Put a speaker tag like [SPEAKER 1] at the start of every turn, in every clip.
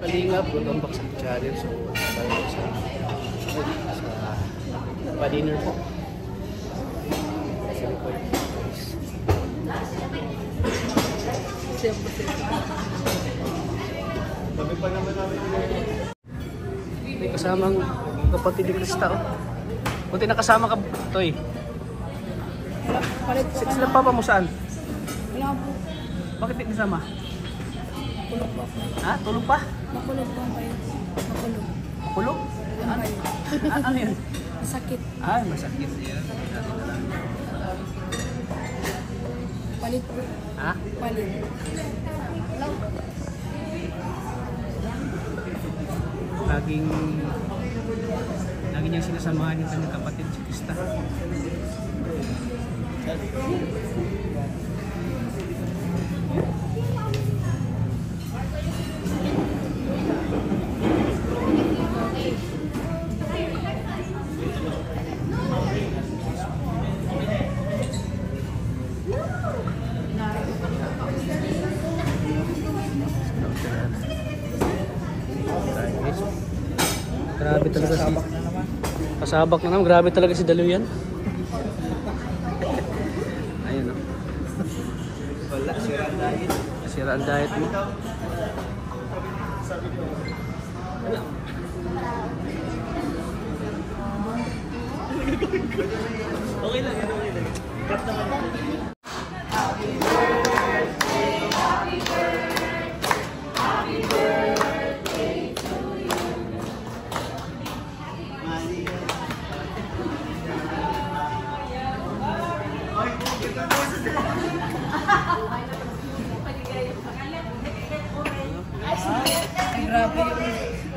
[SPEAKER 1] Kalingap, welcome back sa channel. So, tayo sa pa-dinner po. Sa record. Babi pa naman namin. May kasamang kapatid ni Krista. Buti nakasama ka, Toy. Sila papa mo saan?
[SPEAKER 2] Wala po.
[SPEAKER 1] Bakit di kasama?
[SPEAKER 2] Makulog po.
[SPEAKER 1] Ha? Tulog pa?
[SPEAKER 2] Makulog po kayo. Makulog.
[SPEAKER 1] Makulog? Ano yun?
[SPEAKER 2] Masakit.
[SPEAKER 1] Ay, masakit.
[SPEAKER 2] Palit po.
[SPEAKER 1] Ha?
[SPEAKER 2] Palit.
[SPEAKER 1] Lagi niyang sinasamahan yung kanyang kapatid si Krista. Grabe talaga si pasabak na naman. Grabe talaga si Daluyan. Ayun o. Wala, sira ang diet. Sira ang diet mo. Okay lang, okay lang. Cut naman.
[SPEAKER 2] Grabe yung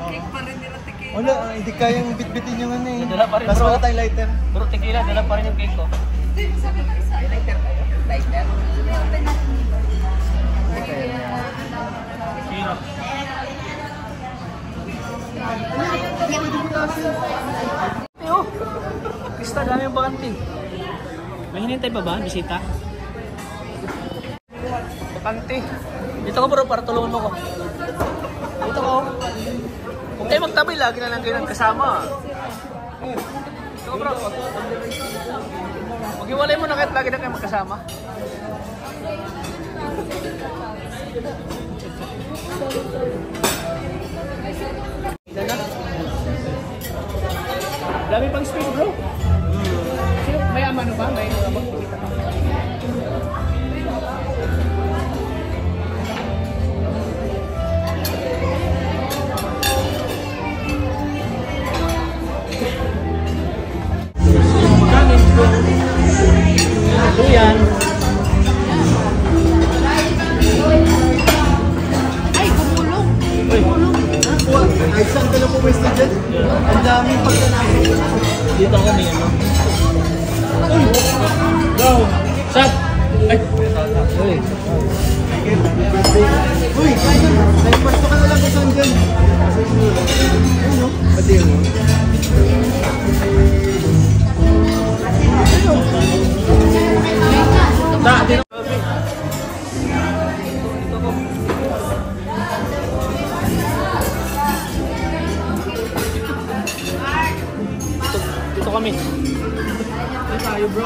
[SPEAKER 2] cake pa rin nila tiki.
[SPEAKER 3] Wala, hindi kayang bitbitin yung ano eh.
[SPEAKER 1] Dala pa rin,
[SPEAKER 3] Tapos
[SPEAKER 1] bro.
[SPEAKER 3] wala tayong lighter.
[SPEAKER 1] Puro tequila, dala pa rin yung cake ko.
[SPEAKER 2] Sabi ko isa. Lighter kayo? Lighter?
[SPEAKER 1] Sino? Yo, Krista, dami yung bakante. May hinintay pa ba? Bisita? Bakante. Dito ko bro, para tulungan mo ko. Dito ko. Huwag kayo magtabi, lagi na lang kayo ng kasama. Dito ko bro. Mag-iwalay mo na kahit lagi na kayo magkasama. Dami pang space bro. Sino, may amano ba? May magpikita ka. Ito yan.
[SPEAKER 2] Ay, kumulong.
[SPEAKER 3] Ay, saan ka na pumwesto dyan? Ang daming pagkanapin.
[SPEAKER 1] Dito ako may ano. Uy! Go! Sat! Ay! Uy!
[SPEAKER 3] Uy! Nagpasto ka na lang kung saan dyan. Ano? Pati yun mo?
[SPEAKER 1] Ta! Dito! Dito kami. Dito tayo bro.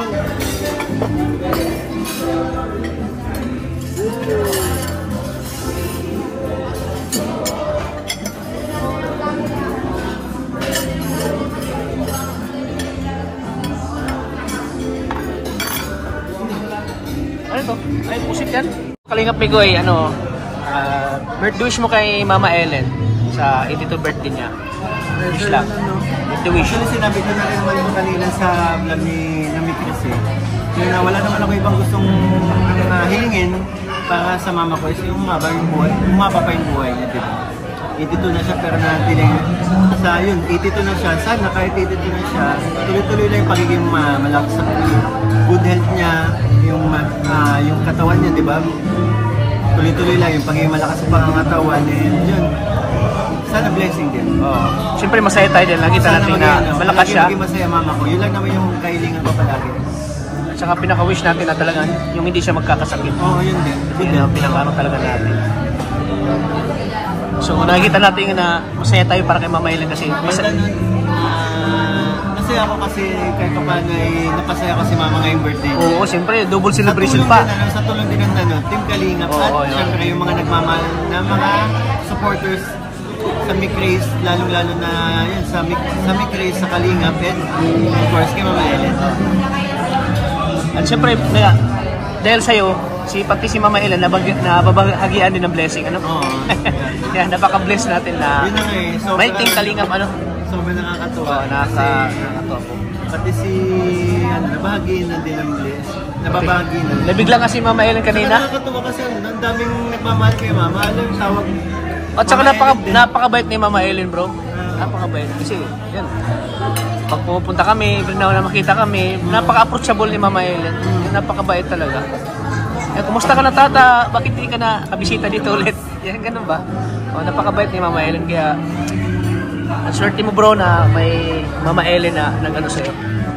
[SPEAKER 1] Ano to? Ay, pusit yan. Kalingap Migoy, ano, birthday wish mo kay Mama Ellen sa 82th birthday niya. Wish lang. Birthday wish.
[SPEAKER 3] Actually, sinabi ko na rin naman yung kanina sa vlog ni Nami Chris eh. Yung wala naman ako ibang gustong hilingin para sa mama ko is yung umaba yung buhay, umaba pa yung buhay niya, diba? 82 na siya pero natiling sa yun, 82 na siya. Sana kahit 82 na siya, tuloy-tuloy lang yung pagiging malakas sa good health niya, yung katawan niya, di ba? Tuloy-tuloy lang yung pagiging malakas sa pangangatawan, and yun. Sana blessing din.
[SPEAKER 1] Oh. Siyempre masaya tayo din. Nakita natin na malakas siya.
[SPEAKER 3] Maging masaya mama ko. Yun lang naman yung kahilingan ko palagi.
[SPEAKER 1] At saka pinaka-wish natin na talaga yung hindi siya magkakasakit.
[SPEAKER 3] Oo, yun din.
[SPEAKER 1] Yun din ang pinaka-ano talaga natin. So nakikita natin na masaya tayo para kay Mama Ellen kasi
[SPEAKER 3] Masaya ako kasi kahit pa paano ay napasaya ko si Mama ngayong birthday.
[SPEAKER 1] Oo, siyempre, double celebration pa.
[SPEAKER 3] Sa tulong din ng Team Kalingap at siyempre yung mga nagmamahal na mga supporters sa Mick Race, lalong-lalo na yun, sa Mick Race, sa Kalingap, and of course kay Mama Ellen.
[SPEAKER 1] At siyempre, dahil sa'yo, pati si Mama Ellen nababahagian din ng blessing, ano?
[SPEAKER 3] Oo.
[SPEAKER 1] Kaya napaka-bless natin na
[SPEAKER 3] Yun na eh.
[SPEAKER 1] may Team Kalingap, ano?
[SPEAKER 3] Sobrang nakakatuwa.
[SPEAKER 1] Oo, nakakatuwa po.
[SPEAKER 3] Pati si, nabahagiin na din ng bless. Nababahagiin na.
[SPEAKER 1] Nabigla nga si Mama Ellen kanina.
[SPEAKER 3] Nakakatuwa kasi ang daming nagmamahal kay Mama. Alam yung tawag.
[SPEAKER 1] At saka napakabait ni Mama Ellen, bro. Napakabait. Kasi, yan. Pag pupunta kami, na makita kami, napaka-approachable ni Mama Ellen. Napakabait talaga. Eh, kumusta ka na, tata? Bakit hindi ka na kabisita dito ulit? Yan, ganun ba? O, napakabait ni Mama Ellen. Kaya, ang swerte mo, bro, na may Mama Ellen na nag-ano sa'yo.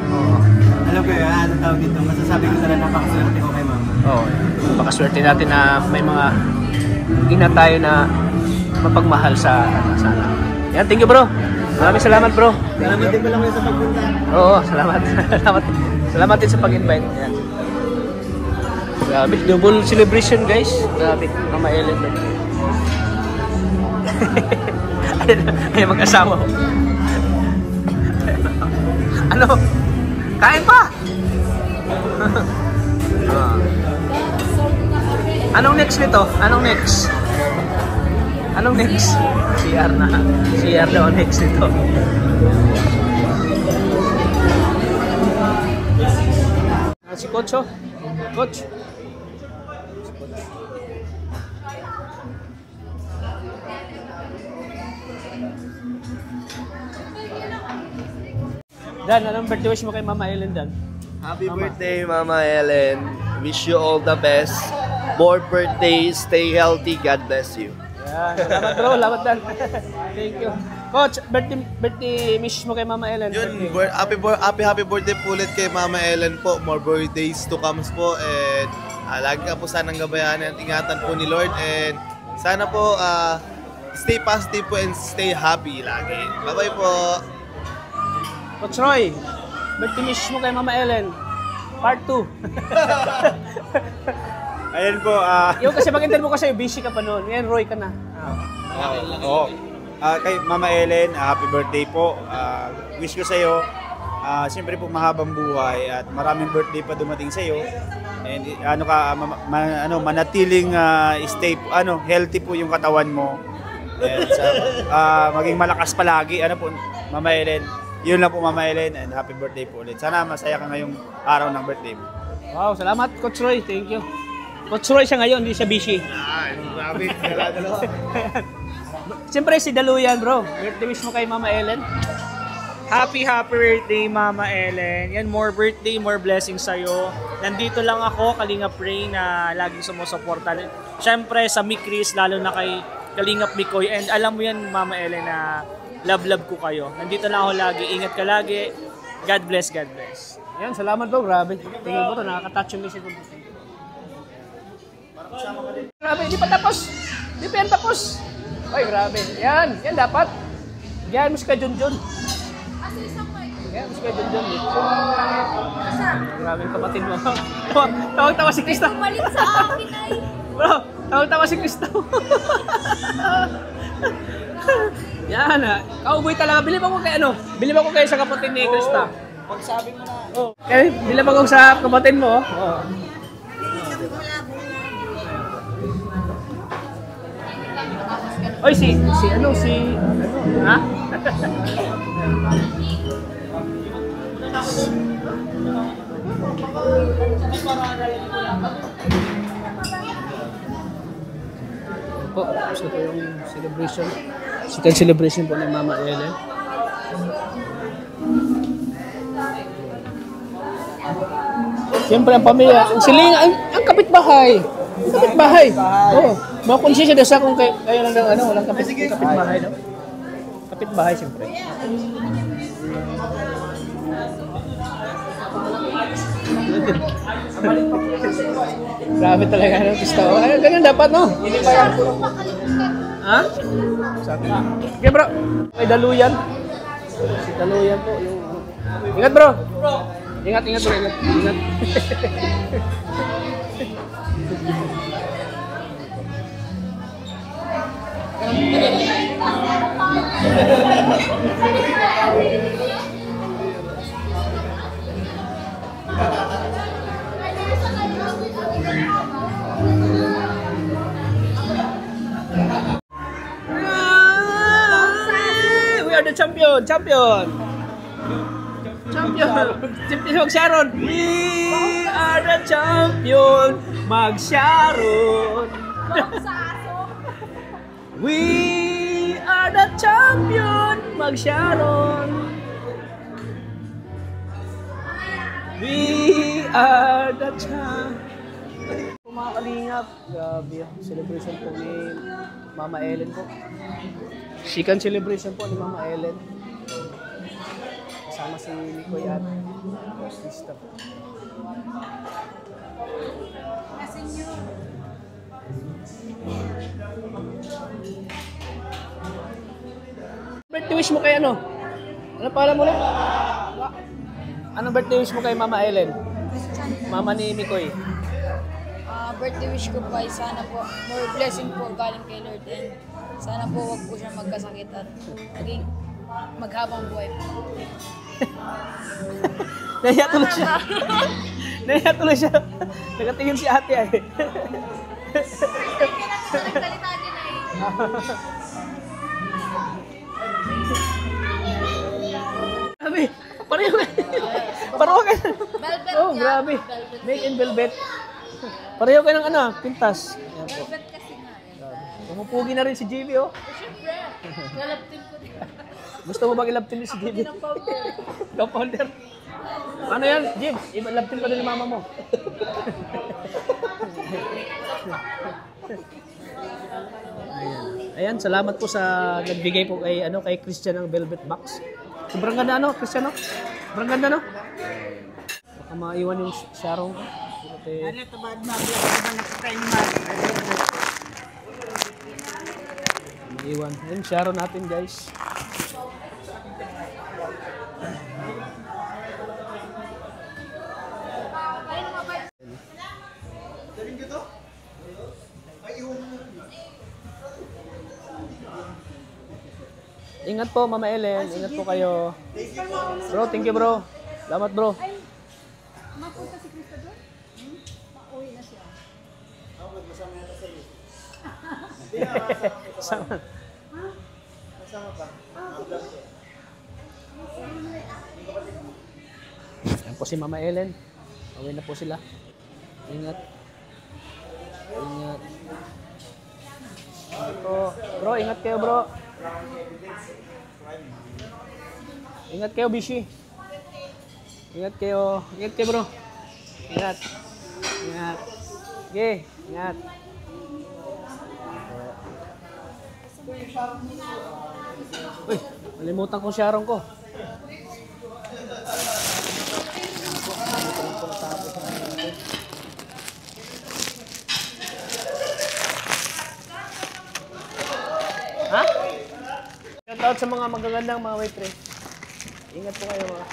[SPEAKER 3] Oo. Alam ko yun, ano tawag dito? Masasabi ko talaga napakaswerte ko kay Mama.
[SPEAKER 1] Oo. Napakaswerte natin na may mga ina tayo na mapagmahal sa sana. Yan, thank you, bro. Maraming salamat, bro.
[SPEAKER 3] Salamat din pala kayo sa pagpunta.
[SPEAKER 1] Oo, salamat. Salamat din sa pag-invite. Yan. Grabe, double celebration, guys. Grabe, Mama Ellen. Ay, mag-asawa ko. Ano? Kain pa! Anong next nito? Anong next? Anong next? CR na. CR daw ang next nito. Si Coach, oh. Coach. Dan, anong birthday wish mo kay Mama Ellen, Dan?
[SPEAKER 4] Happy birthday, Mama Ellen. Wish you all the best. More birthdays. Stay healthy. God bless you.
[SPEAKER 1] Yan. Salamat, bro. Salamat, Dan. Thank you. Coach, birthday wish mo kay Mama Ellen.
[SPEAKER 4] Yun, happy birthday po ulit kay Mama Ellen po. More birthdays to come po. And lagi ka po sanang gabayan at ingatan po ni Lord. And sana po stay positive po and stay happy lagi. Bye-bye po.
[SPEAKER 1] Coach Roy, birthday wish mo kay Mama Ellen. Part 2.
[SPEAKER 5] Ayan po,
[SPEAKER 1] Yung kasi mag-interview ko sa'yo, busy ka pa noon. Ngayon, Roy ka na.
[SPEAKER 5] kay Mama Ellen, happy birthday po. Wish ko sa'yo, siyempre po mahabang buhay at maraming birthday pa dumating sa'yo. And manatiling stay, healthy po yung katawan mo. And maging malakas palagi. Mama Ellen, yun lang po Mama Ellen, and happy birthday po ulit. Sana masaya ka ngayong araw ng birthday mo.
[SPEAKER 1] Wow, salamat Coach Roy. Thank you. Coach Roy siya ngayon, hindi siya busy.
[SPEAKER 4] Grabe, dalawa.
[SPEAKER 1] Siyempre si Daluyan, bro. Birthday wish mo kay Mama Ellen.
[SPEAKER 6] Happy birthday, Mama Ellen. Yan, more birthday, more blessings sa'yo. Nandito lang ako, Kalingap Ray, na laging sumusuporta. Siyempre sa Mick Race, lalo na kay Kalingap Mikoy. And alam mo yan, Mama Ellen, na love ko kayo. Nandito lang ako lagi. Ingat ka lagi. God bless, God bless.
[SPEAKER 1] Ayan, salamat bro. Grabe. Tingnan mo to, nakaka-touch yung message ko. Grabe, hindi pa tapos. Hindi pa yan tapos. Ay, grabe. Yan, yan dapat. Yan mo si Junjun. Yan mo si Junjun. Grabe yung kapatid mo. Tawag-tawa si Krista.
[SPEAKER 2] Balik sa akin ay.
[SPEAKER 1] Bro, tawag-tawa si Krista. Yan ha. Cowboy talaga. Bilib ako kay Bilib ako kayo sa kapatid ni Krista.
[SPEAKER 6] Pagsabi mo na.
[SPEAKER 1] Okay, bilib ako sa kapatid mo. Oy, ha? Po, gusto ko yung celebration. Second celebration po ng Mama Ellen. Siyempre ang pamilya, ang siling, ang kapitbahay. Ang kapitbahay. Oo. Makonsensya daw sa kung kayo lang ng walang kapitbahay. No? Kapitbahay siyempre. Grabe talaga ng pista. Ano, ganun dapat, no? Ha? Sabi na. Okay, bro. May daluyan. Si daluyan po. Yung... Ingat, bro. Ingat, ingat, bro. Ingat. Ingat. We are the champion! Champion! Champion! Champion mag-Sharon! We are the champion! Mag-Sharon! We are the champion! Mag-Sharon! We are the champion! Mga kalingap, grabe yung celebration po ni Mama Ellen po. Chicken celebration po ni Mama Ellen. Kasama si Nicoy at Krista po. Birthday wish mo kay ano? Ano pala mo ulit? Anong birthday wish mo kay Mama Ellen? Mama ni Nicoy.
[SPEAKER 2] Birthday wish ko po ay sana po more blessing po galing kay Lord and sana po wag po siya magkasakit at maging maghabang buhay po.
[SPEAKER 1] Nahiya tuloy siya. Nahiya tuloy siya. Nakatingin si ate ay. Grabe, pareho ka. Pareho ka.
[SPEAKER 2] Velvet.
[SPEAKER 1] Oh, grabe. Made in velvet. Pareho kayo ng ano, pintas. Ayan po.
[SPEAKER 2] Velvet kasi nga.
[SPEAKER 1] Pumupugi na rin si JB, oh.
[SPEAKER 2] Siyempre, lalaptin ko din.
[SPEAKER 1] Gusto mo bang ilaptin ni si JB? Ikaw, powder. Ano yan, Jim? Ilaptin ko din ni mama mo. Ayan, salamat po sa nagbigay po kay kay Christian ng velvet box. Sobrang ganda Christian, no? Sobrang ganda, no? Baka maiwan yung Sharon ko. Ano ito ba? Maiwan. Ayun, Sharon natin, guys. Ingat po, Mama Ellen. Ingat po kayo. Bro, thank you, bro. Salamat, bro.
[SPEAKER 2] Mapunta si Krista doon? Pauwi na siya.
[SPEAKER 3] Masama yata sa iyo.
[SPEAKER 1] Sama.
[SPEAKER 3] Masama pa.
[SPEAKER 1] Ayan po si Mama Ellen. Pauwi na po sila. Ingat. Ingat. Ingat po. Bro, ingat kayo, bro. Ingat kayo, Bishi. Ingat kayo. Ingat kayo, bro. Ingat. Ingat. Okay, ingat. Uy, nalimutan ko Sharon ko. Ha? Shout out sa mga magagandang mga waitress. Ingat po kayo mga.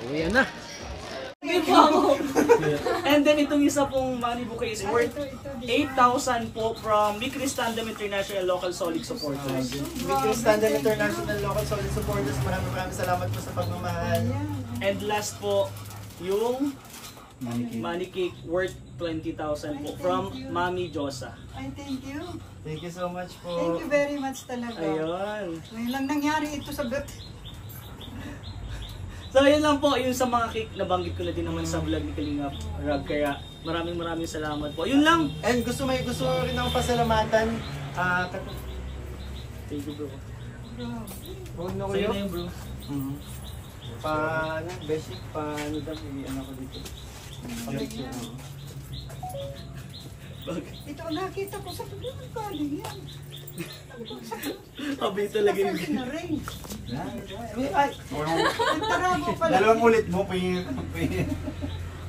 [SPEAKER 1] Uwi na.
[SPEAKER 6] And then itong isa pong money bouquet is worth 8,000 po from Mikris Tandem International Local Solid Supporters.
[SPEAKER 3] Mikris Tandem International Local Solid Supporters, maraming salamat po sa pagmamahal.
[SPEAKER 6] And last po, yung money cake worth 20,000 po from Mami Josa.
[SPEAKER 7] Ay, thank you.
[SPEAKER 3] Thank you so much po.
[SPEAKER 7] Thank you very much talaga.
[SPEAKER 6] Ayun.
[SPEAKER 7] Ngayon lang nangyari ito sa birthday.
[SPEAKER 6] So yun lang po, yun sa mga cake, nabanggit ko na din naman sa vlog ni Kalingap Rab. Kaya maraming salamat po. Yun lang!
[SPEAKER 3] And gusto rin akong pasalamatan.
[SPEAKER 6] Thank you, bro.
[SPEAKER 3] Huwag na
[SPEAKER 6] Sa'yo
[SPEAKER 3] kuyo.
[SPEAKER 6] na yun, bro.
[SPEAKER 3] Basic, ano daw, ano ko dito. Picture.
[SPEAKER 7] Ito ang nakita ko sa pagkakas galing yan.
[SPEAKER 3] Sabi talaga yung...
[SPEAKER 7] Sa na rin.
[SPEAKER 3] Ay!
[SPEAKER 7] Nagtaramo pala.
[SPEAKER 5] Dalawang ulit mo,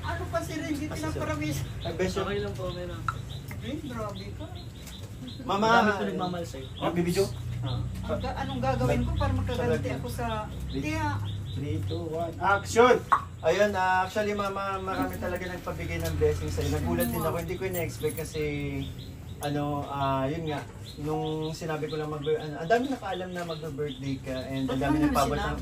[SPEAKER 7] Ano pa si Ren? Dito na paramis.
[SPEAKER 3] Ay, best
[SPEAKER 6] Okay lang po, meron.
[SPEAKER 7] Ren, grabe ka.
[SPEAKER 3] Mama!
[SPEAKER 6] Marami ko nagmamahal sa'yo.
[SPEAKER 5] Bibidyo?
[SPEAKER 7] Anong gagawin ko para makaganti ako sa... Tiya,
[SPEAKER 5] 3, 2, 1, action!
[SPEAKER 3] Ayun, actually mama, marami talaga nagpabigay ng blessing sa'yo. Nagulat din ako, hindi ko na-expect kasi yun nga, nung sinabi ko lang ang dami nakaalam na mag-birthday ka and ang dami nagpabot ng...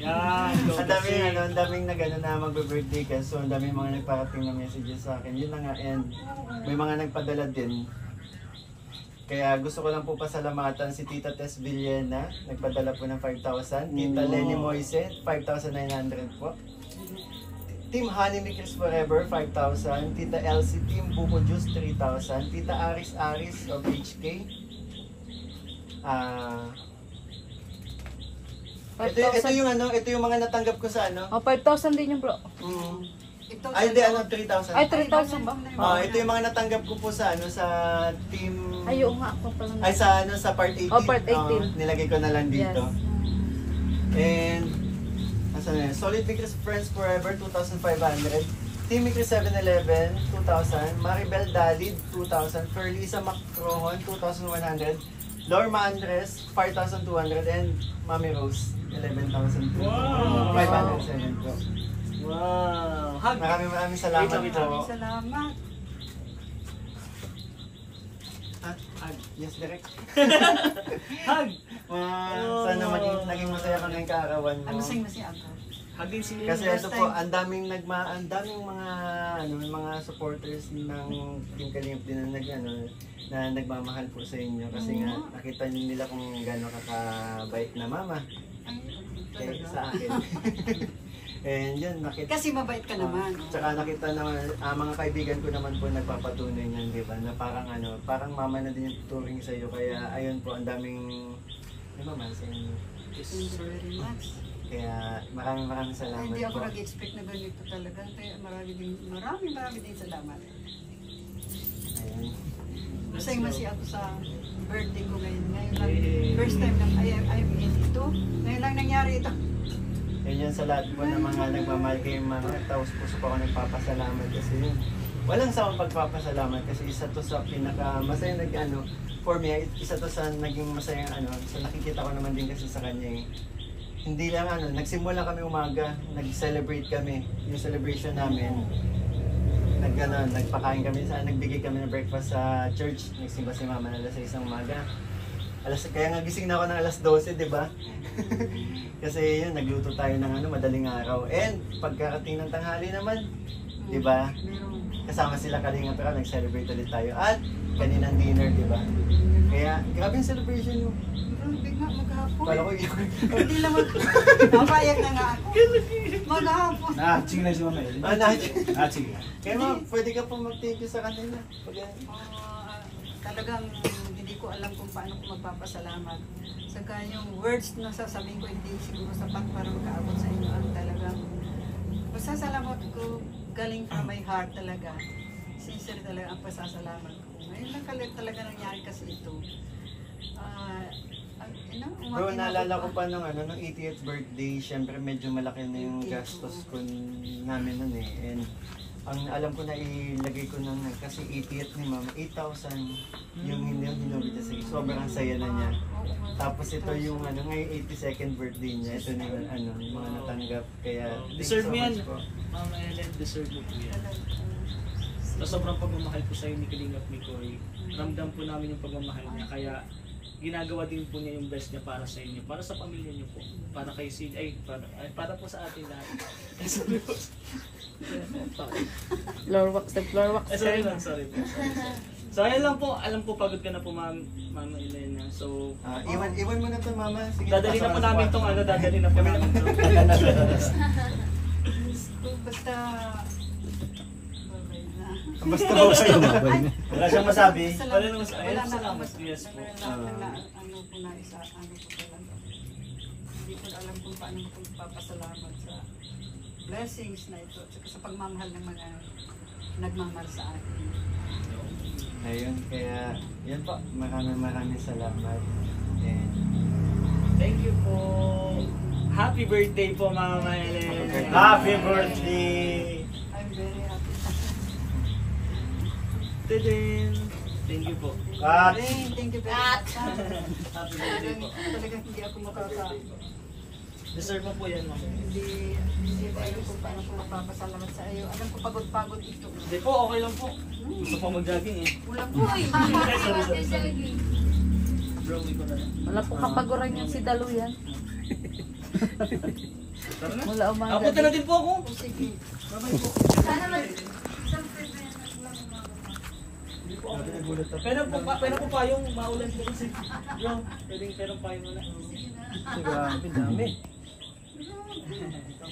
[SPEAKER 6] Yan,
[SPEAKER 3] ang daming na mag-birthday ka, so ang daming mga nagparating na messages sa akin. Yun na nga, and may mga nagpadala din. Kaya gusto ko lang po pasalamatan si Tita Tess Villena, nagpadala po ng 5,000. Tita Lenny Moise, 5,900 po. Team Honey Makers Forever, 5,000. Tita Elsie, Team Buko Juice, 3,000. Tita Aris of HK. Ito yung mga natanggap ko sa ano.
[SPEAKER 2] 5,000 din yung bro.
[SPEAKER 7] ito.
[SPEAKER 3] Ay, hindi, 3,000.
[SPEAKER 2] Ay, 3,000 ba?
[SPEAKER 3] Ito yung mga natanggap ko po sa sa team...
[SPEAKER 2] Ay, oo nga, ako pala.
[SPEAKER 3] Ay, sa part 18.
[SPEAKER 2] Oh, part 18.
[SPEAKER 3] Nilagay ko na lang dito.
[SPEAKER 2] Yes.
[SPEAKER 3] And, asan na yun? Solid Makers Friends Forever, 2,500. Team Makers 7-Eleven, 2,000. Maribel Dalid, 2,000. Ferlisa Macrohon, 2,100. Lorma Andres, 5,200. And Mami Rose, 11,000.
[SPEAKER 6] Wow!
[SPEAKER 3] 507 po.
[SPEAKER 6] Wow! Hug!
[SPEAKER 3] Maraming salamat po.
[SPEAKER 7] Maraming salamat.
[SPEAKER 3] Yes, direct.
[SPEAKER 6] Hug!
[SPEAKER 3] Sana naging masaya ka ngayong kaarawan mo.
[SPEAKER 7] Ano masaya ako?
[SPEAKER 6] Hug din si
[SPEAKER 3] Kasi ito po, ang daming mga supporters ng Team Kalingap din na nagmamahal po sa inyo kasi nga nakita niyo nila kung gaano kakabait na mama sa akin. And yun, nakita.
[SPEAKER 7] Kasi mabait ka naman.
[SPEAKER 3] Tsaka nakita naman, mga kaibigan ko naman po nagpapatunay niyan, di ba? Na parang mama na din yung tuturing sa iyo. Kaya ayun po, ang daming nagmamahal sa inyo.
[SPEAKER 7] Thank you very much.
[SPEAKER 3] Kaya maraming salamat
[SPEAKER 7] Hindi ako
[SPEAKER 3] po.
[SPEAKER 7] nag-expect na ganito talaga. Kaya marami din salamat.
[SPEAKER 3] Ayun.
[SPEAKER 7] Masaya ako sa birthday ko ngayon. Ngayon lang, first time na I'm in ito. Ngayon lang nangyari ito.
[SPEAKER 3] Yun yun sa lahat po ng mga nagmamahal kay mga taos puso po ako nagpapasalamat kasi yun. Walang sawang pagpapasalamat kasi isa to sa pinaka-masaya for me, isa to sa naging masayang so nakikita ko naman din kasi sa kanya eh. Hindi lang nagsimula kami umaga, nag-celebrate kami, yung celebration namin. Nagpakain kami nagbigay kami ng breakfast sa church, nagsimba si mama na alas 6 ng umaga. Kaya nga gising na ako ng alas 12, di ba? Kasi yun, nagluto tayo ng madaling araw. And pagkarating ng tanghali naman, di ba? Kasama sila Kalinga pero nag-celebrate ulit tayo. At kaninang dinner, di ba? Kaya grabe yung celebration mo.
[SPEAKER 7] Grabe nga, maghapon.
[SPEAKER 3] Kala ko
[SPEAKER 7] Hindi lang Napayag na nga ako. Maghapon.
[SPEAKER 5] Nahatsing na si Mama Ellen. Nahatsing.
[SPEAKER 3] Kaya pwede ka po mag-thank you sa kanila.
[SPEAKER 7] Talagang hindi ko alam kung paano ko magpapasalamat. Saka yung words na sasabihin ko hindi siguro sapat para makaabot sa inyo ang talagang pasasalamat ko galing from my heart talaga. Sincere talaga ang pasasalamat ko. Ngayon lang talaga nangyari kasi ito.
[SPEAKER 3] Bro, naalala ko pa nung 80th birthday, syempre medyo malaki na yung gastos ko namin nun eh. And ang alam ko na ilagay ko nung kasi 80th ni Mama, 8,000 yung hinubit niya sa sobrang saya na niya. Tapos ito yung ngayon 82nd birthday niya, ito na yung mga natanggap. Kaya
[SPEAKER 6] deserve mo yan, Mama Ellen, deserve mo po yan. Sa sobrang pagmamahal po sa'yo ni Kalingap Mikoy, ramdam po namin yung pagmamahal niya, kaya ginagawa din po niya yung best niya para sa inyo, para sa pamilya niyo po, para kay Sid, para po sa atin lahat. Sorry po.
[SPEAKER 2] Floor wax.
[SPEAKER 6] Sorry po. So ayun lang po, alam po pagod ka na po Mama Elena. So
[SPEAKER 3] iwan mo na to Mama. Sige,
[SPEAKER 6] dadali na po namin tong dadali na po namin to.
[SPEAKER 7] Basta
[SPEAKER 5] Basta ba sa'yo mabay na? Wala siyang masabi.
[SPEAKER 6] Wala naman sa ayun, salamat. Yes po.
[SPEAKER 7] Ano po talaga. Hindi ko alam kung paano ko papasalamat sa blessings na ito at sa pagmamahal ng mga nagmamahal sa akin.
[SPEAKER 3] Ayun, kaya yan po. Maraming salamat. And
[SPEAKER 6] Thank you po. Happy birthday po, Mama Ellen.
[SPEAKER 5] Happy birthday!
[SPEAKER 7] I'm very happy.
[SPEAKER 6] Tadin. Thank you po.
[SPEAKER 5] Kat!
[SPEAKER 7] Thank you very much. Talagang hindi ako
[SPEAKER 6] Deserve mo po yan, Mama.
[SPEAKER 7] hindi ko alam kung paano ko mapapasalamat sa iyo. Alam ko pagod-pagod ito.
[SPEAKER 6] Hindi po, okay lang po. Gusto pa mag-jogging eh.
[SPEAKER 7] Wala po eh.
[SPEAKER 6] Bro, ikaw na lang.
[SPEAKER 8] Wala po kapaguran yung si Daluyan. Wala umaga.
[SPEAKER 6] Ako na din po ako.
[SPEAKER 7] Sige.
[SPEAKER 6] Pero po pa yung maulan po kasi. Bro, pwedeng pero pa yung muna.
[SPEAKER 1] Grabe, dami.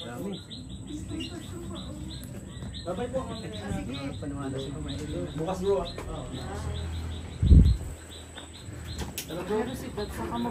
[SPEAKER 1] Dami.
[SPEAKER 6] Babay po.
[SPEAKER 1] Paniwala si Mama Ellen.
[SPEAKER 6] Bukas bro.
[SPEAKER 8] Pero si Dad, saka mo